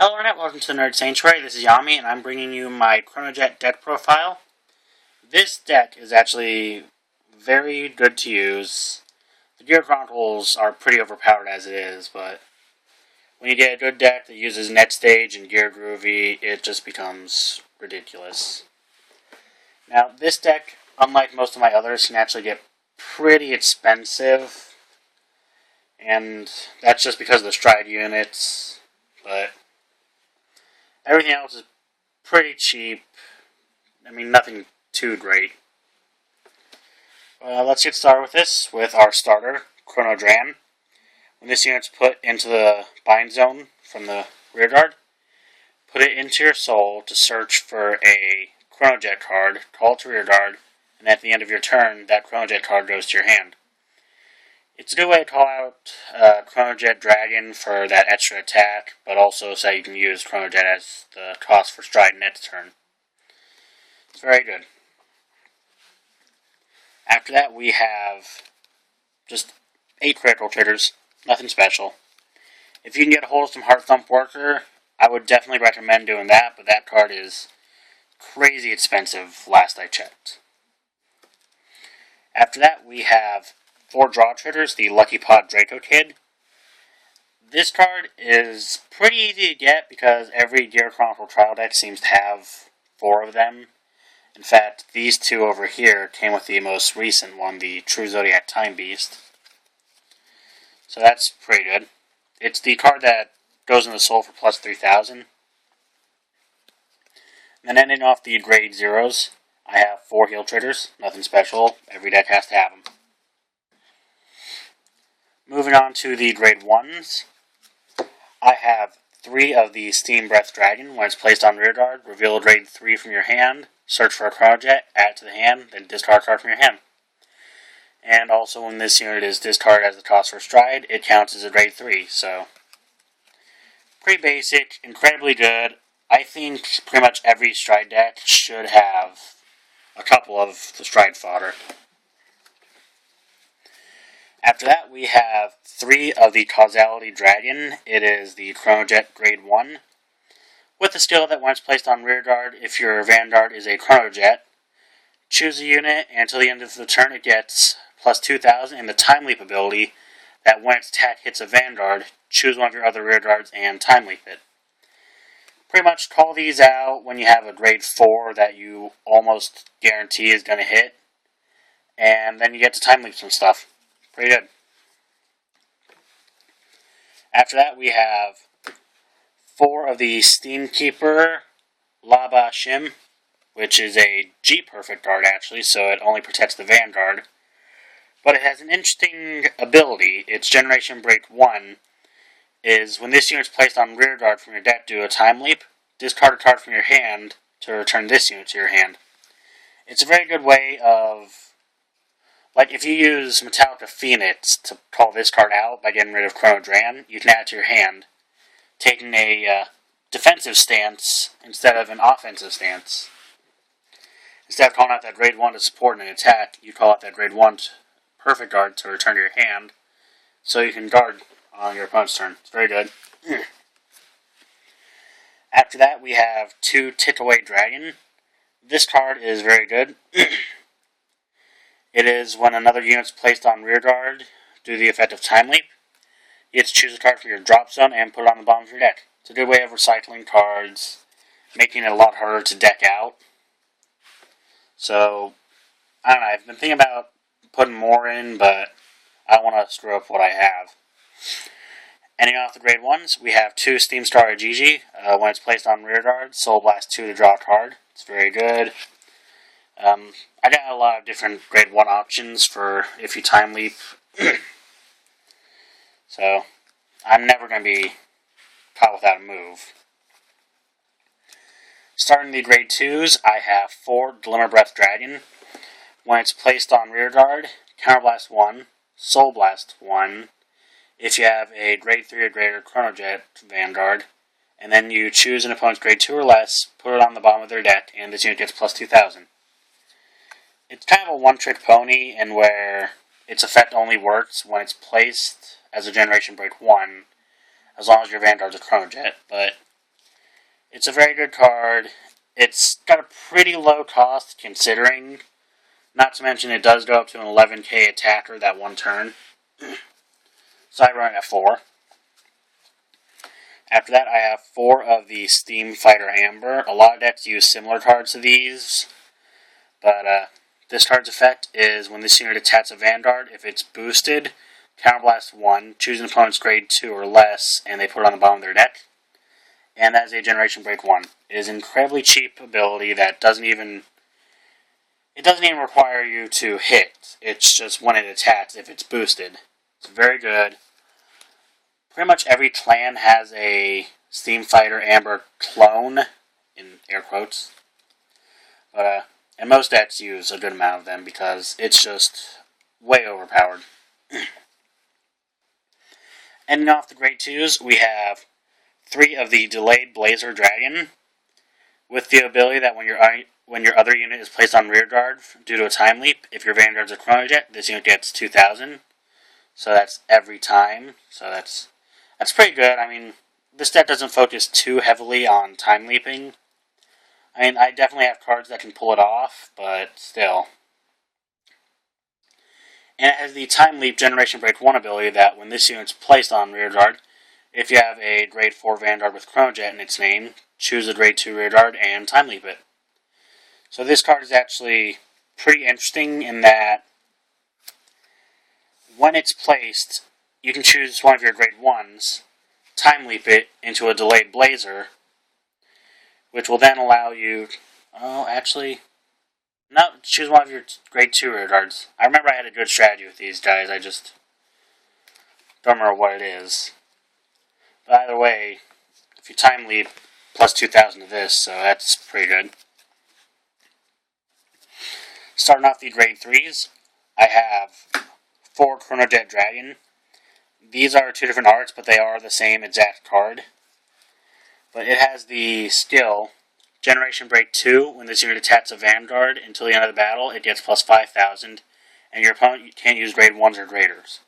Hello Internet, welcome to the Nerd Sanctuary. This is Yami, and I'm bringing you my Chronojet deck profile. This deck is actually very good to use. The Gear Chronicles are pretty overpowered as it is, but when you get a good deck that uses Net Stage and Gear Groovy, it just becomes ridiculous. Now, this deck, unlike most of my others, can actually get pretty expensive, and that's just because of the stride units, but everything else is pretty cheap. I mean, nothing too great. Let's get started with this, with our starter, Chronojet. When this unit's put into the bind zone from the rear guard, put it into your soul to search for a Chronojet card, call it to rear guard, and at the end of your turn, that Chronojet card goes to your hand. It's a good way to call out Chronojet Dragon for that extra attack, but also so you can use Chronojet as the cost for stride next turn. It's very good. After that, we have just 8 critical triggers, nothing special. If you can get a hold of some Heart Thump Worker, I would definitely recommend doing that, but that card is crazy expensive last I checked. After that, we have 4 draw triggers, the Lucky Pot Draco Kid. This card is pretty easy to get because every Gear Chronicle trial deck seems to have 4 of them. In fact, these 2 over here came with the most recent one, the True Zodiac Time Beast. So that's pretty good. It's the card that goes in the soul for plus 3,000. Then ending off the grade 0s, I have 4 heal triggers, nothing special, every deck has to have them. Moving on to the grade 1s, I have 3 of the Steam Breath Dragon. When it's placed on rear guard, reveal a grade 3 from your hand, search for a Chronojet, add it to the hand, then discard a card from your hand. And also when this unit is discarded as the cost for stride, it counts as a grade 3, so pretty basic, incredibly good. I think pretty much every stride deck should have a couple of the stride fodder. After that, we have 3 of the Causality Dragon. It is the Chronojet Grade 1. With the skill that when it's placed on rear guard, if your vanguard is a Chronojet, choose a unit, and until the end of the turn it gets plus 2,000 in the Time Leap ability, that when its attack hits a vanguard, choose one of your other rear guards and Time Leap it. Pretty much call these out when you have a Grade 4 that you almost guarantee is going to hit, and then you get to Time Leap some stuff. Pretty good. After that, we have 4 of the Steamkeeper Laba Shim, which is a G-Perfect card, actually, so it only protects the Vanguard. But it has an interesting ability. Its Generation Break 1 is when this unit is placed on rear guard from your deck due to a Time Leap, discard a card from your hand to return this unit to your hand. It's a very good way of, like, if you use Metallica Phoenix to call this card out by getting rid of Chronojet, you can add it to your hand, taking a defensive stance instead of an offensive stance. Instead of calling out that grade 1 to support an attack, you call out that grade 1 perfect guard to return to your hand, so you can guard on your opponent's turn. It's very good. After that, we have 2 Tick Away Dragon. This card is very good. It is when another unit is placed on rear guard due to the effect of Time Leap. You get to choose a card from your drop zone and put it on the bottom of your deck. It's a good way of recycling cards, making it a lot harder to deck out. So, I don't know, I've been thinking about putting more in, but I don't want to screw up what I have. Ending off the grade 1s, we have 2 Steam Star Agigi. When it's placed on rear guard, Soul Blast 2 to draw a card. It's very good. I got a lot of different grade 1 options for if you Time Leap. So, I'm never going to be caught without a move. Starting the grade 2s, I have 4 Glimmer Breath Dragon. When it's placed on rear guard, Counterblast 1, Soul Blast 1, if you have a grade 3 or greater Chronojet Vanguard, and then you choose an opponent's grade 2 or less, put it on the bottom of their deck, and this unit gets plus 2,000. It's kind of a one-trick pony, and where its effect only works when it's placed as a Generation Break 1, as long as your Vanguard's a Chronojet, but It's a very good card. It's got a pretty low cost considering, not to mention it does go up to an 11k attacker that one turn. So I run it at 4. After that, I have 4 of the Steam Fighter Amber. A lot of decks use similar cards to these, but this card's effect is when this unit attacks a Vanguard, if it's boosted, Counterblast 1, choose an opponent's grade 2 or less, and they put it on the bottom of their deck. And that is a Generation Break 1. It is an incredibly cheap ability that doesn't even require you to hit. It's just when it attacks, if it's boosted. It's very good. Pretty much every clan has a Steam Fighter Amber clone, in air quotes. But, and most decks use a good amount of them because it's just way overpowered. Ending off the grade 2s, we have 3 of the Delayed Blazer Dragon, with the ability that when your other unit is placed on rear guard due to a time leap, if your Vanguard's a Chronojet, this unit gets 2,000. So that's every time. So that's pretty good. I mean, this deck doesn't focus too heavily on time leaping. I mean, I definitely have cards that can pull it off, but still. And it has the Time Leap Generation Break 1 ability that when this unit's placed on rear guard, if you have a grade 4 Vanguard with Chronojet in its name, choose a grade 2 rear guard and time leap it. So this card is actually pretty interesting in that when it's placed, you can choose one of your grade 1s, time leap it into a Delayed Blazer, which will then allow you... Oh, actually... No, choose one of your grade 2 rear guards. I remember I had a good strategy with these guys, I just don't remember what it is. But either way, if you time leap, plus 2,000 to this, so that's pretty good. Starting off the grade 3s, I have 4 Chronojet Dragon. These are 2 different arts, but they are the same exact card. But it has the skill, Generation Break 2, when this unit attacks a Vanguard until the end of the battle, it gets plus 5,000, and your opponent can't use grade 1s or graders.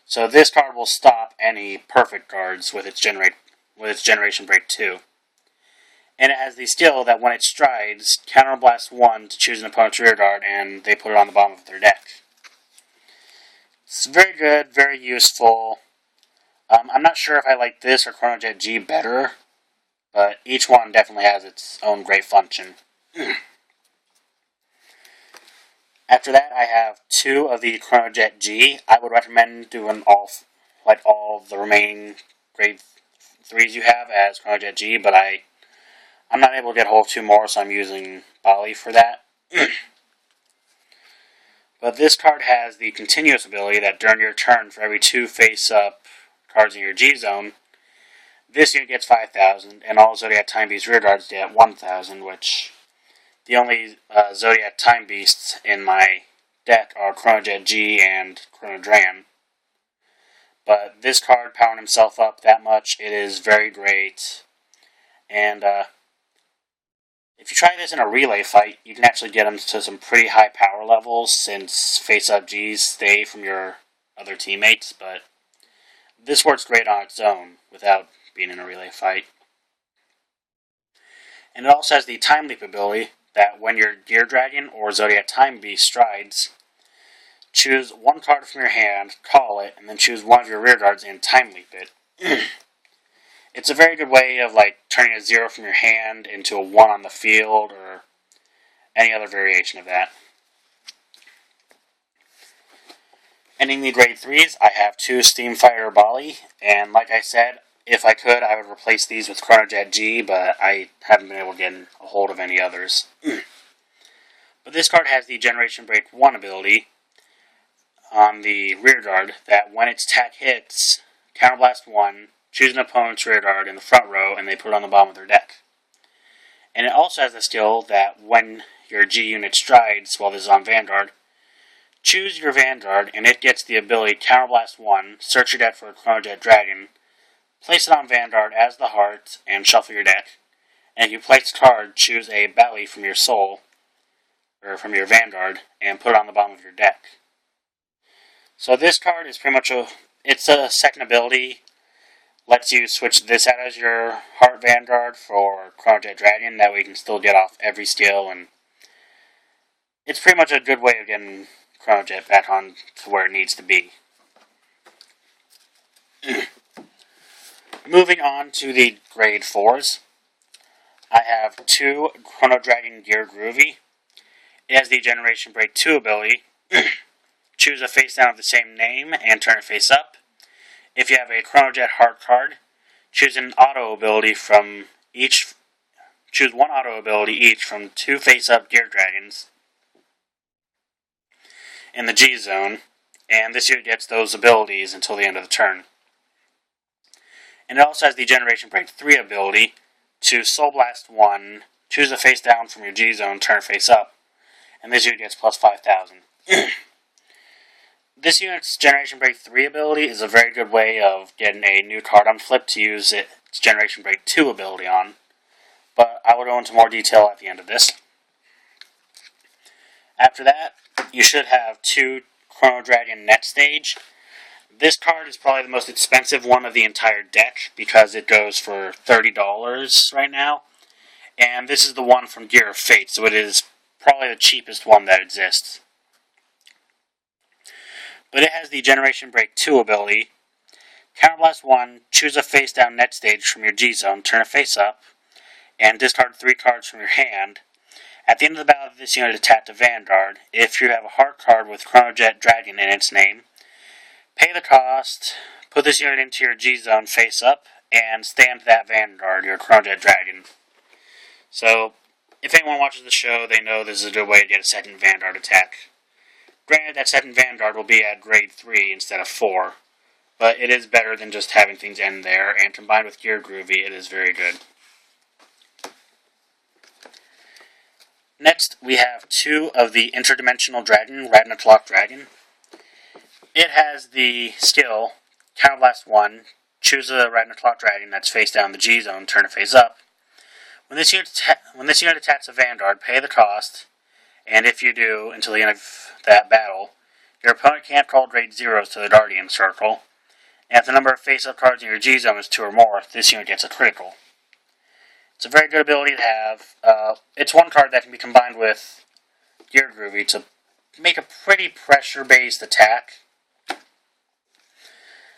So this card will stop any perfect guards with its Generation Break 2. And it has the skill that when it strides, Counterblast 1 to choose an opponent's rear guard, and they put it on the bottom of their deck. It's very good, very useful. I'm not sure if I like this or Chronojet G better, but each one definitely has its own great function. After that, I have 2 of the Chronojet G. I would recommend doing all the remaining grade 3s you have as Chronojet G, but I'm not able to get hold of 2 more, so I'm using Bali for that. But this card has the continuous ability that during your turn, for every 2 face-up cards in your G zone, this unit gets 5,000, and all Zodiac Time Beast rear guards get 1,000, which the only Zodiac Time Beasts in my deck are Chronojet G and Chronodran. But this card, powering himself up that much, it is very great. And if you try this in a relay fight, you can actually get him to some pretty high power levels, since face-up Gs stay from your other teammates, but this works great on its own, without being in a relay fight. And it also has the Time Leap ability, that when your Gear Dragon or Zodiac Time Beast strides, choose 1 card from your hand, call it, and then choose one of your rear guards and Time Leap it. It's a very good way of turning a 0 from your hand into a 1 on the field, or any other variation of that. Ending the grade 3s, I have 2 Steam Fighter Bali, and like I said, if I could, I would replace these with Chronojet G, but I haven't been able to get a hold of any others. But this card has the Generation Break 1 ability on the rear guard, that when its attack hits, Counterblast 1, choose an opponent's rear guard in the front row, and they put it on the bottom of their deck. And it also has the skill that when your G unit strides while this is on Vanguard, choose your Vanguard, and it gets the ability Counterblast 1, search your deck for a Chronojet Dragon, place it on Vanguard as the heart, and shuffle your deck. And if you place the card, choose a Bali from your soul, or from your Vanguard, and put it on the bottom of your deck. So this card is pretty much it's a second ability, lets you switch this out as your Heart Vanguard for Chronojet Dragon. That way you can still get off every skill, and it's pretty much a good way of getting Chronojet back on to where it needs to be. Moving on to the grade 4s, I have 2 Chrono Dragon Gear Groovy. It has the Generation Break 2 ability. Choose a face down of the same name and turn it face up. If you have a Chronojet Heart card, choose an auto ability from each. Choose one auto ability each from 2 face-up Gear Dragons in the G zone, and this unit gets those abilities until the end of the turn. And it also has the Generation Break 3 ability to Soul Blast 1, choose a face down from your G zone, turn it face up, and this unit gets plus 5,000. This unit's Generation Break 3 ability is a very good way of getting a new card on flip to use its Generation Break 2 ability on, but I will go into more detail at the end of this. After that, you should have 2 Chrono Dragon Net Stage. This card is probably the most expensive one of the entire deck because it goes for $30 right now. And this is the one from Gear of Fate, so it is probably the cheapest one that exists. But it has the Generation Break 2 ability. Counterblast 1, choose a face down net stage from your G zone, turn it face up, and discard 3 cards from your hand. At the end of the battle, this unit attacked a Vanguard. If you have a Heart card with Chronojet Dragon in its name, pay the cost, put this unit into your G zone face up, and stand that Vanguard, your Chronojet Dragon. So, if anyone watches the show, they know this is a good way to get a second Vanguard attack. Granted, that second Vanguard will be at grade 3 instead of 4, but it is better than just having things end there, and combined with Gear Groovy, it is very good. Next, we have 2 of the Interdimensional Dragon, Ragnarok Dragon. It has the skill, Counterblast 1, choose a Ragnarok Dragon that's face down the G zone, turn it face up. When this unit attacks a Vanguard, pay the cost, and if you do, until the end of that battle, your opponent can't call grade 0s to the Guardian Circle, and if the number of face-up cards in your G zone is 2 or more, this unit gets a critical. It's a very good ability to have. It's one card that can be combined with Gear Groovy to make a pretty pressure-based attack.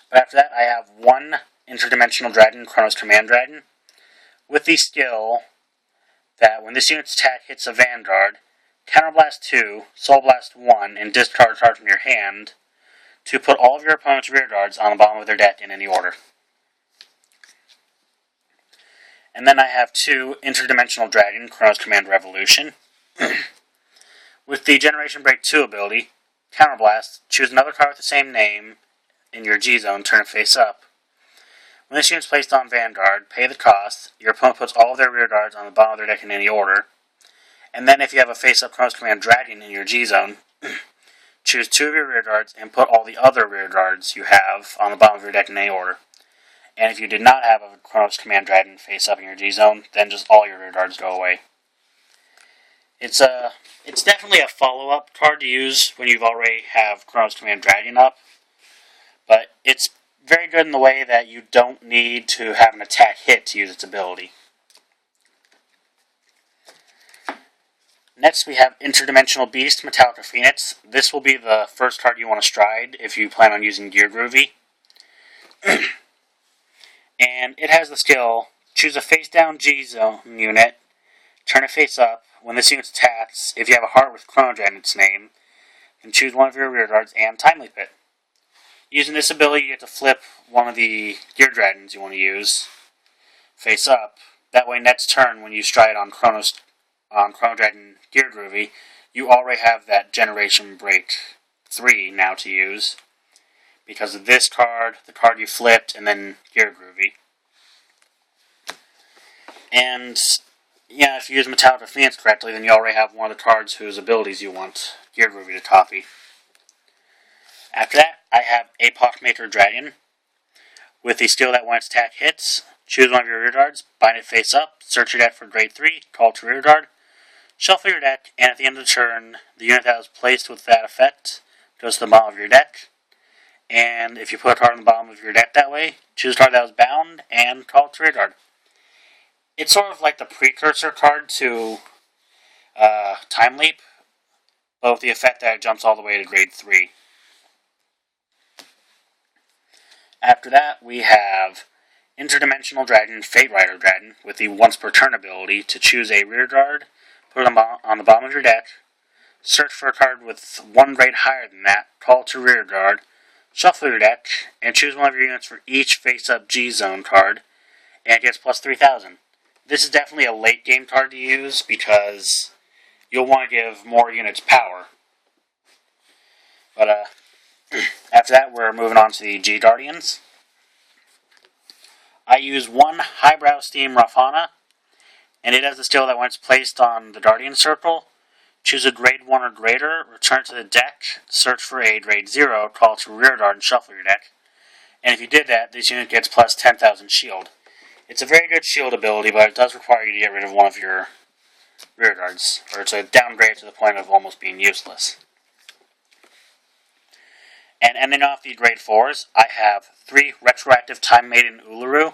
But after that, I have 1 Interdimensional Dragon, Chronos Command Dragon, with the skill that when this unit's attack hits a Vanguard, Counterblast 2, Soul Blast 1, and discard a card from your hand to put all of your opponent's rear guards on the bottom of their deck in any order. And then I have 2 Interdimensional Dragon, Chronos Command Revolution. With the Generation Break 2 ability, Counterblast, choose another card with the same name in your G zone, turn it face up. When this unit is placed on Vanguard, pay the cost. Your opponent puts all of their rear guards on the bottom of their deck in any order. And then if you have a face-up Chronos Command Dragon in your G zone, choose 2 of your rear guards and put all the other rear guards you have on the bottom of your deck in any order. And if you did not have a Chronos Command Dragon face-up in your G zone, then just all your rear guards go away. It's definitely a follow-up card to use when you've already have Chronos Command Dragon up, but it's very good in the way that you don't need to have an attack hit to use its ability. Next we have Interdimensional Beast, Metallica Phoenix. This will be the first card you want to stride if you plan on using Gear Groovy. And it has the skill, choose a face-down G zone unit, turn it face up. When this unit attacks, if you have a heart with Chronojet in its name, then choose one of your rear guards and Timely Pit. Using this ability, you get to flip one of the Gear Dragons you want to use face up. That way, next turn, when you stride on Chrono Dragon Gear Groovy, you already have that Generation Break 3 now to use, because of this card, the card you flipped, and then Gear Groovy. And yeah, if you use Metallica Phoenix correctly, then you already have one of the cards whose abilities you want Gear Groovy to copy. After that, I have Epoch Maker Dragon. With the skill that when its attack hits, choose one of your rear guards, bind it face up, search your deck for grade 3, call to rear guard, shuffle your deck, and at the end of the turn, the unit that was placed with that effect goes to the bottom of your deck. And if you put a card on the bottom of your deck that way, choose a card that was bound and call it to rearguard. It's sort of like the precursor card to Time Leap, but with the effect that it jumps all the way to grade 3. After that, we have Interdimensional Dragon, Fate Rider Dragon, with the once per turn ability to choose a rearguard, put it on the bottom of your deck, search for a card with one grade higher than that, call it to rearguard, shuffle your deck, and choose one of your units for each face-up G-Zone card, and it gets plus 3,000. This is definitely a late-game card to use because you'll want to give more units power. But after that, we're moving on to the G-Guardians. I use one Highbrow Steam Rafana, and it has a skill that when it's placed on the Guardian Circle, choose a grade 1 or greater, return to the deck, search for a grade 0, call it to rearguard, and shuffle your deck. And if you did that, this unit gets plus 10,000 shield. It's a very good shield ability, but it does require you to get rid of one of your rearguards, or it's a downgrade to the point of almost being useless. And ending off the grade 4s, I have 3 Retroactive Time Maiden Uluru,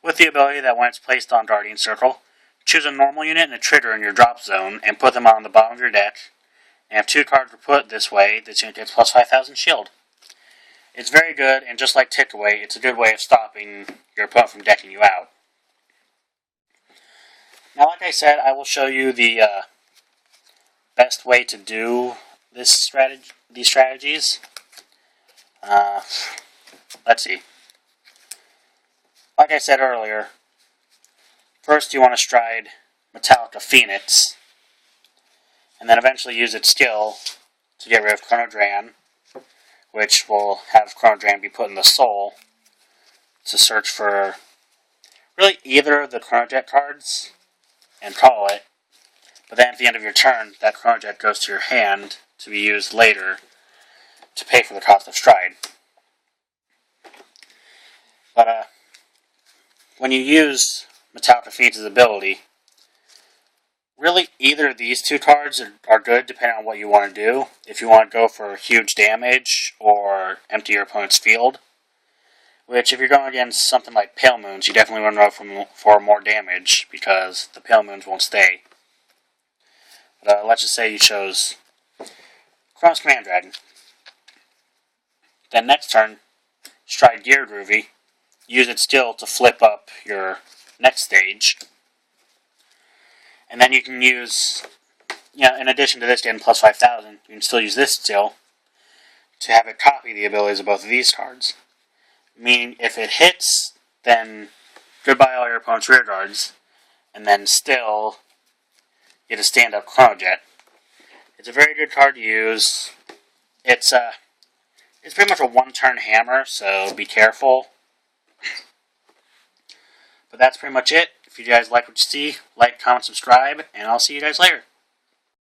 with the ability that when it's placed on Guardian Circle, choose a normal unit and a trigger in your drop zone, and put them on the bottom of your deck, and have 2 cards were put this way, this unit gets plus 5,000 shield. It's very good, and just like Tick Away, it's a good way of stopping your opponent from decking you out. Now, like I said, I will show you the best way to do these strategies. Let's see. Like I said earlier, first you want to stride Metallica Phoenix, and then eventually use its skill to get rid of Chronojet, which will have Chronojet be put in the soul to search for really either of the Chronojet cards and call it, but then at the end of your turn, that Chronojet goes to your hand to be used later to pay for the cost of stride. But when you use Metallica Phoenix's ability, really either of these 2 cards are good depending on what you want to do. If you want to go for huge damage or empty your opponent's field, which if you're going against something like Pale Moons, you definitely want to go for more damage because the Pale Moons won't stay. But let's just say you chose Chronos Command Dragon. Then next turn, stride Gear Groovy, use its skill to flip up your next stage. And then you can use, in addition to this getting plus 5,000, you can still use this skill to have it copy the abilities of both of these cards. Meaning, if it hits, then goodbye all your opponent's rearguards, and then still get a stand-up Chronojet. It's a very good card to use. It's pretty much a one-turn hammer, so be careful. But that's pretty much it. If you guys like what you see, like, comment, subscribe, and I'll see you guys later.